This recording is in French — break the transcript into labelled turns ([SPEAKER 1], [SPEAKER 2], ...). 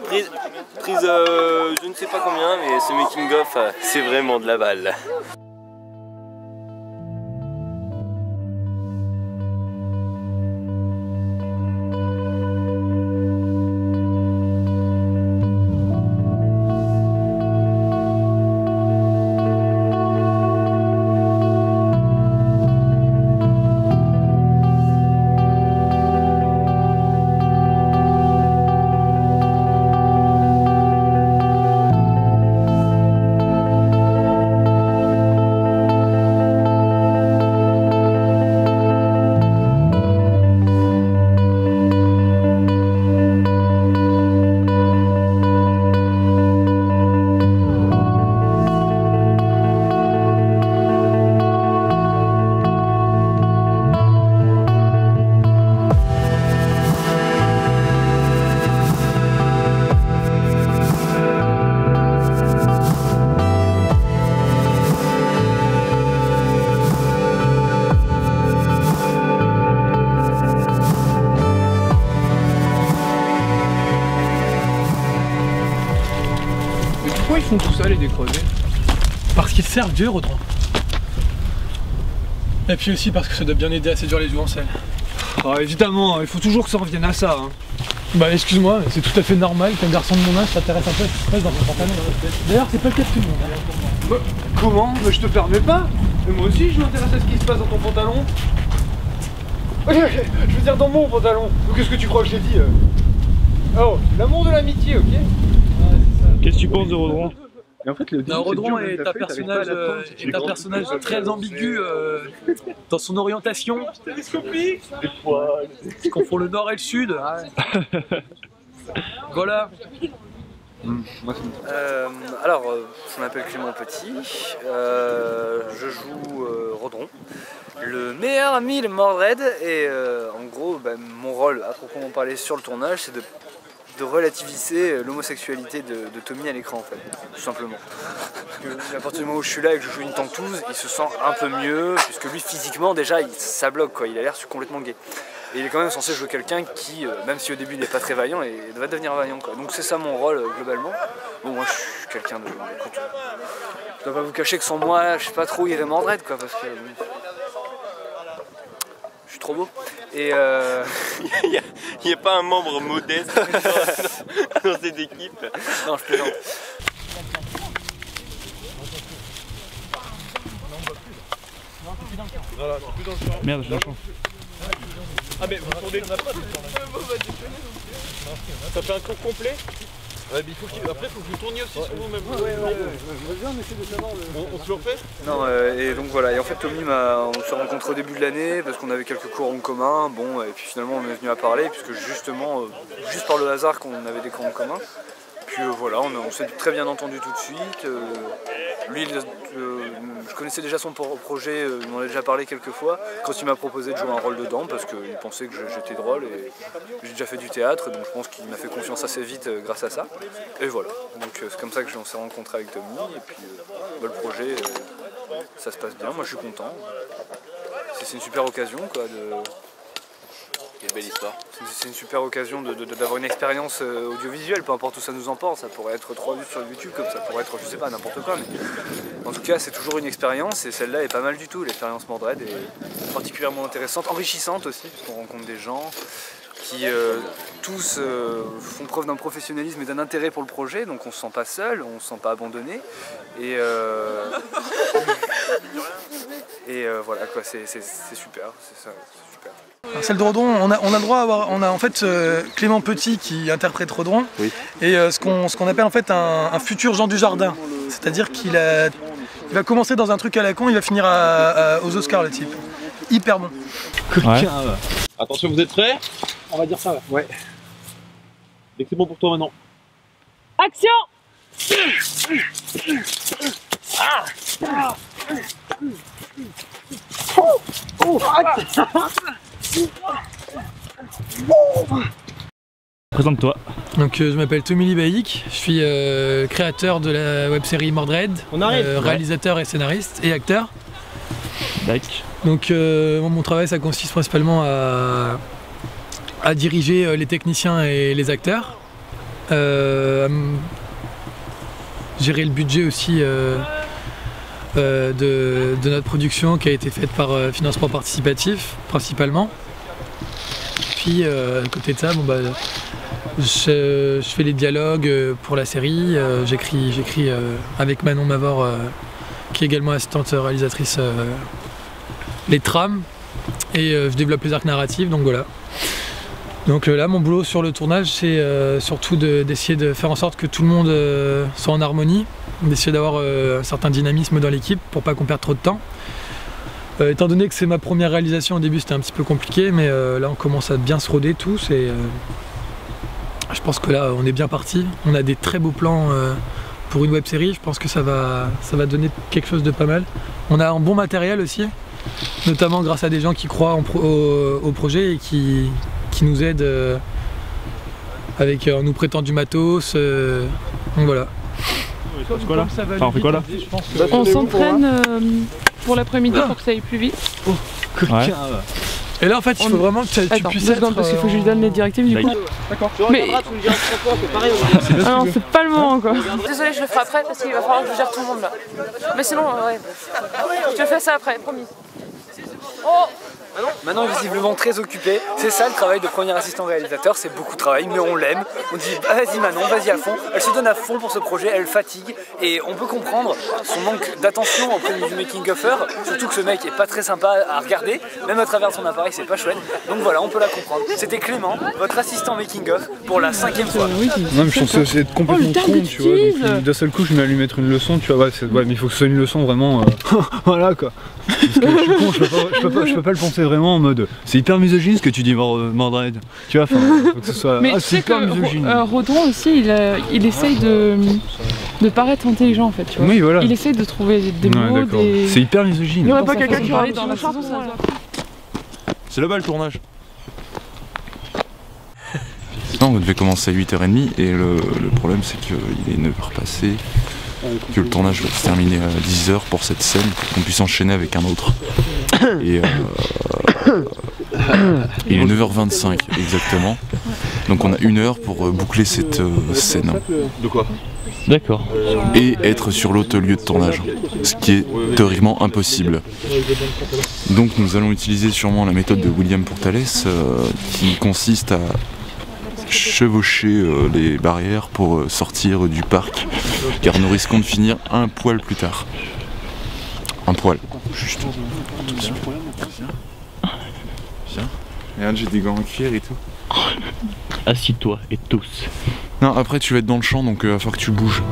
[SPEAKER 1] Prise je ne sais pas combien, mais ce making of, c'est vraiment de la balle.
[SPEAKER 2] Pourquoi ils font tout ça les décrevés?
[SPEAKER 3] Parce qu'ils servent Dieu, Rodron. Et puis aussi parce que ça doit bien aider à séduire les jouancelles.
[SPEAKER 2] Oh, évidemment, il faut toujours que ça revienne à ça. Hein.
[SPEAKER 3] Bah excuse-moi, c'est tout à fait normal qu'un garçon de mon âge s'intéresse un peu à ce qui se passe dans son pantalon. D'ailleurs, c'est pas le cas de tout le monde.
[SPEAKER 2] Bah, comment? Mais je te permets pas. Mais moi aussi, je m'intéresse à ce qui se passe dans ton pantalon. Je veux dire dans mon pantalon. Qu'est-ce que tu crois que j'ai dit Oh, l'amour de l'amitié, ok?
[SPEAKER 4] Qu'est-ce que tu penses de Rodron?
[SPEAKER 2] Et en fait, le
[SPEAKER 3] Rodron est un personnage très ambigu dans son orientation.
[SPEAKER 4] Télescopique.
[SPEAKER 3] Qui confond le nord et le sud. Voilà.
[SPEAKER 5] Alors, je m'appelle Clément Petit, je joue Rodron, le meilleur ami de Mordred, et en gros, mon rôle à proprement parler sur le tournage, c'est de relativiser l'homosexualité de Tommy à l'écran, en fait, tout simplement. Parce que à partir du moment où je suis là et que je joue une tantouse, il se sent un peu mieux, puisque lui, physiquement, déjà, ça bloque, quoi, il a l'air complètement gay. Et il est quand même censé jouer quelqu'un qui, même si au début il n'est pas très vaillant, va devenir vaillant, quoi. Donc c'est ça mon rôle globalement. Bon, moi je suis quelqu'un de... Écoute, je dois pas vous cacher que sans moi, je sais pas trop où irait Mordred, quoi, parce que... je suis trop beau. Et
[SPEAKER 1] Il n'y a pas un membre modeste dans cette équipe.
[SPEAKER 5] Non, je plaisante.
[SPEAKER 4] Merde, je lâche.
[SPEAKER 1] Ah mais vous tournez le pas. Ça fait un tour complet. Ouais, mais après il faut que vous tourniez aussi sur vous-même. On se le refait?
[SPEAKER 5] Non, et donc voilà, et en fait Tommy on s'est rencontrés au début de l'année parce qu'on avait quelques cours en commun, bon, et puis finalement on est venu à parler puisque justement, juste par le hasard qu'on avait des cours en commun. Puis voilà, on s'est très bien entendu tout de suite. Lui, je connaissais déjà son projet, il m'en a déjà parlé quelques fois, quand il m'a proposé de jouer un rôle dedans, parce qu'il pensait que j'étais drôle, et j'ai déjà fait du théâtre, donc je pense qu'il m'a fait confiance assez vite grâce à ça. Et voilà, donc c'est comme ça que on s'est rencontré avec Tommy, et puis le projet, ça se passe bien, moi je suis content. C'est une super occasion, quoi,
[SPEAKER 1] Quelle belle histoire.
[SPEAKER 5] C'est une super occasion d'avoir une expérience audiovisuelle, peu importe où ça nous emporte, ça pourrait être 3 vues sur YouTube, comme ça pourrait être, je sais pas, n'importe quoi, mais en tout cas c'est toujours une expérience, et celle-là est pas mal du tout, l'expérience Mordred est particulièrement intéressante, enrichissante aussi, parce qu'on rencontre des gens qui tous font preuve d'un professionnalisme et d'un intérêt pour le projet, donc on se sent pas seul, on se sent pas abandonné, et voilà quoi, c'est super, c'est ça, c'est super.
[SPEAKER 3] Celle de Rodron, on a le droit à avoir, on a en fait Clément Petit qui interprète Rodron, oui. Et ce qu'on appelle en fait un futur Jean Dujardin, c'est-à-dire qu'il va commencer dans un truc à la con, il va finir aux Oscars, le type. Hyper bon.
[SPEAKER 4] Ouais. Attention, vous êtes prêts?
[SPEAKER 3] On va dire ça, ouais.
[SPEAKER 4] Dès que c'est bon pour toi maintenant.
[SPEAKER 6] Action!
[SPEAKER 4] Présente-toi.
[SPEAKER 3] Donc je m'appelle Tommy Libaïk, je suis créateur de la web-série Mordred, réalisateur et scénariste et acteur. Donc mon travail ça consiste principalement à diriger les techniciens et les acteurs. gérer le budget aussi de notre production qui a été faite par financement participatif principalement. Puis à côté de ça, bon, bah, je fais les dialogues pour la série, j'écris avec Manon Mavor qui est également assistante réalisatrice les trames et je développe les arcs narratifs, donc voilà. Donc là mon boulot sur le tournage c'est surtout d'essayer de faire en sorte que tout le monde soit en harmonie, d'essayer d'avoir un certain dynamisme dans l'équipe pour pas qu'on perde trop de temps. Étant donné que c'est ma première réalisation, au début c'était un petit peu compliqué, mais là on commence à bien se roder tous et je pense que là on est bien parti. On a des très beaux plans pour une web série, je pense que ça va donner quelque chose de pas mal. On a un bon matériel aussi, notamment grâce à des gens qui croient au projet et qui nous aident en nous prêtant du matos, donc voilà.
[SPEAKER 4] On fait quoi là?
[SPEAKER 6] On s'entraîne pour l'après-midi pour que ça aille plus vite.
[SPEAKER 2] Oh, coquin.
[SPEAKER 3] Et là en fait il faut vraiment que tu
[SPEAKER 6] Attends,
[SPEAKER 3] puisses
[SPEAKER 6] 2
[SPEAKER 3] être...
[SPEAKER 6] secondes parce qu'il faut que je lui donne les directives du coup.
[SPEAKER 2] D'accord.
[SPEAKER 6] Mais... Ah non, c'est pas le moment quoi.
[SPEAKER 7] Désolé, je le ferai après parce qu'il va falloir que je gère tout le monde là. Mais sinon, ouais. Je te fais ça après, promis. Oh!
[SPEAKER 5] Manon est visiblement très occupée, c'est ça le travail de premier assistant réalisateur, c'est beaucoup de travail mais on l'aime, on dit ah, vas-y Manon, vas-y à fond, elle se donne à fond pour ce projet, elle fatigue et on peut comprendre son manque d'attention auprès du making-offer, surtout que ce mec est pas très sympa à regarder, même à travers son appareil c'est pas chouette, donc voilà on peut la comprendre. C'était Clément, votre assistant making-off pour la 5e fois.
[SPEAKER 2] Non mais je pense que c'est complètement con tu vois, donc d'un seul coup je vais lui mettre une leçon, tu vois, ouais mais il faut que ce soit une leçon vraiment, voilà quoi. Parce que je suis con, je peux pas le penser vraiment en mode c'est hyper misogyne ce que tu dis Mordred, tu vois, enfin faut que ce soit
[SPEAKER 6] mais c'est hyper misogyne. Rodron aussi il essaye de paraître intelligent en fait, tu vois.
[SPEAKER 2] Oui, voilà.
[SPEAKER 6] Il essaye de trouver des mots, des...
[SPEAKER 2] C'est hyper misogyne.
[SPEAKER 6] Il y aurait pas quelqu'un qui parlait dans la chanson.
[SPEAKER 4] C'est là-bas le tournage.
[SPEAKER 8] Non, on devait commencer à 8h30 et le problème c'est qu'il est 9h passé, que le tournage va se terminer à 10h pour cette scène, pour qu'on puisse enchaîner avec un autre. Et il est 9h25 exactement, donc on a 1 heure pour boucler cette scène.
[SPEAKER 4] De quoi?
[SPEAKER 8] D'accord. Et être sur l'autre lieu de tournage, ce qui est théoriquement impossible. Donc nous allons utiliser sûrement la méthode de William Portales qui consiste à chevaucher les barrières pour sortir du parc, car nous risquons de finir un poil plus tard. Un poil, juste. Tout petit peu. Viens. Regarde, j'ai des gants en cuir et tout.
[SPEAKER 9] Assis-toi et tous.
[SPEAKER 8] Non, après tu vas être dans le champ, donc il va falloir que tu bouges.